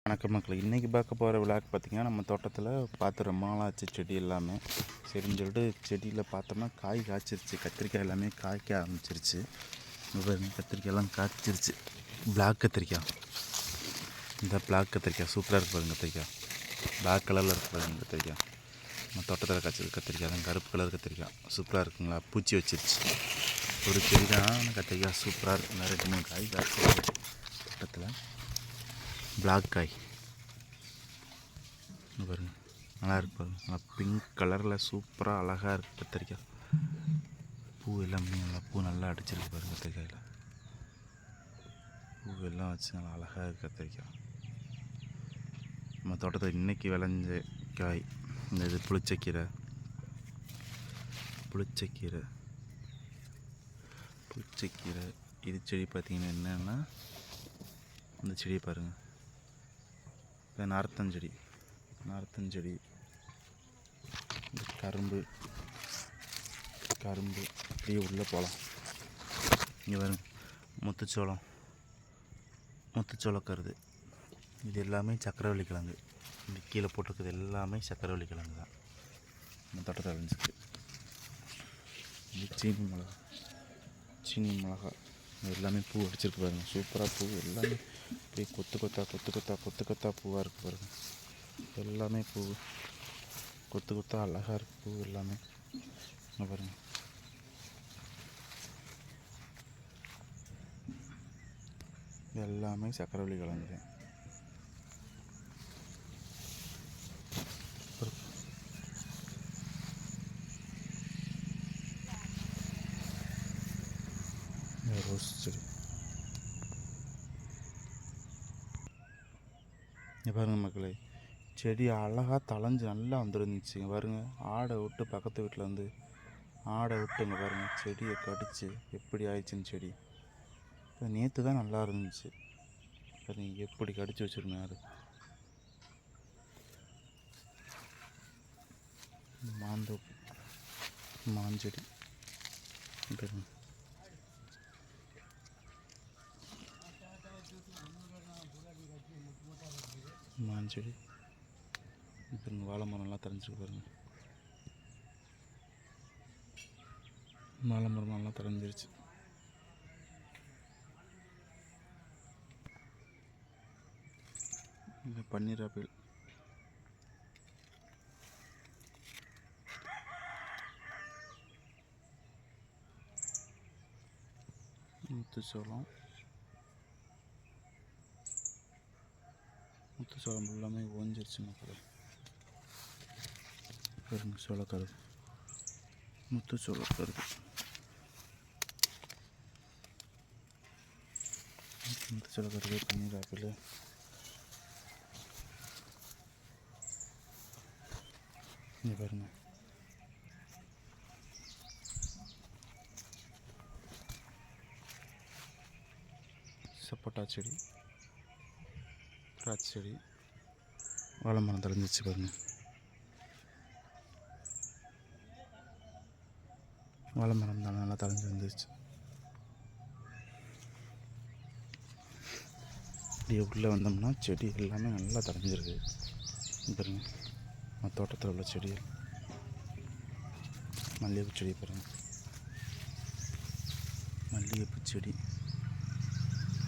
வணக்கம் மக்கள். இன்றைக்கி பார்க்க போகிற விழாக்கு பார்த்திங்கன்னா, நம்ம தோட்டத்தில் பார்த்து ரொம்ப நாள் ஆச்சு செடி எல்லாமே. சரின்னு சொல்லிட்டு செடியில் பார்த்தோம்னா காய் காய்ச்சிருச்சு. கத்திரிக்காய் எல்லாமே காய்க்க ஆரம்பிச்சிருச்சு. கத்திரிக்காயெல்லாம் காய்ச்சிருச்சு. பிளாக் கத்திரிக்காய், இந்த பிளாக் கத்திரிக்காய் சூப்பராக இருக்கு பாருங்க. கத்திரிக்காய் பிளாக் கலரில் இருக்கு பாருங்க. கத்திரிக்காய் நம்ம தோட்டத்தில் காய்ச்சது கத்திரிக்காய் தான். கருப்பு கலர் கத்திரிக்காய் சூப்பராக இருக்குங்களா. பூச்சி வச்சிருச்சு. ஒரு செடி தான் கத்திரிக்காய் சூப்பராக இருக்கு. நிறைய 2-3 காய் காய்ச்சி தோட்டத்தில். பிளாக் காய் பாருங்க, நல்லா இருக்கு பாருங்க. நல்லா பிங்க் கலரில் சூப்பராக அழகாக இருக்குது கத்திரிக்காய். பூ எல்லாமே நல்லா நல்லா அடிச்சிருக்கு பாருங்க. கத்திரிக்காயில் பூ எல்லாம் வச்சு நல்லா அழகாக இருக்குது கத்திரிக்காய். நம்ம தோட்டத்தில் இன்றைக்கி விளைஞ்ச காய் இந்த இது புளிச்சக்கீரை இது செடி பார்த்திங்கன்னா என்னென்னா, இந்த செடியை பாருங்கள். இப்போ நார்த்தஞ்செடி இந்த கரும்பு அப்படியே உள்ளே போகலாம். இங்கே பாருங்க, முத்துச்சோளக்கருது. இது எல்லாமே சக்கரவள்ளி கிழங்கு. இந்த கீழே போட்டிருக்குது எல்லாமே சக்கரவள்ளி கிழங்கு தான் நம்ம தோட்டத்தில் விளைஞ்சிருக்கு. இது சீனி மிளகா இது எல்லாமே பூ அடிச்சிருக்கு பாருங்கள். சூப்பராக பூ எல்லாமே அப்படியே கொத்து கொத்தா பூவாக இருக்குது பாருங்கள். எல்லாமே பூ கொத்தா அழகாக இருக்குது பூ எல்லாமே. பாருங்கள், எல்லாமே சக்கரவள்ளி கிழங்கு. ரோஸ் செடி பாருங்கள் மக்களே, செடி அழகாக தளைஞ்சு நல்லா வந்துருந்துச்சு. பாருங்கள், ஆடை விட்டு பக்கத்து வீட்டில் வந்து இங்கே பாருங்கள் செடியை கடிச்சு எப்படி ஆயிடுச்சுன்னு. செடி இப்போ நேற்று தான் நல்லா இருந்துச்சு. பாருங்க எப்படி கடிச்சு வச்சுருங்க. அது மாஞ்செடி பாருங்க. மாஞ்செடி பாருங்க. வாழை மரம்லாம் தெரிஞ்சிருக்கு பாருங்க. வாழை மரம் நல்லா தெரிஞ்சிருச்சு. இது பன்னீர் ஆப்பிள், முத்துச்சோளம் எல்லாமே ஓஞ்சிருச்சு மக்கள். பாருங்க, சோளக்கருது, முத்துச்சோளக்கருது, பன்னீர் ஆப்பிள். இங்கே பாருங்க, சப்போட்டா செடி, திராட்சை செடி, வாழை மரம் தெரிஞ்சிச்சு பாருங்க. வாழை மரம் தான் நல்லா தலைஞ்சு வந்துருச்சு. இப்படியே உள்ளே வந்தோம்னா செடி எல்லாமே நல்லா தலைஞ்சிருக்கு பாருங்க. நம்ம தோட்டத்தில் உள்ள செடிகள், மல்லிகைப்பூ செடி பாருங்கள். மல்லிகைப்பூ செடி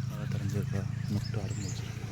நல்லா தெரிஞ்சிருக்கா, முட்டை ஆரம்பிச்சிருக்கு.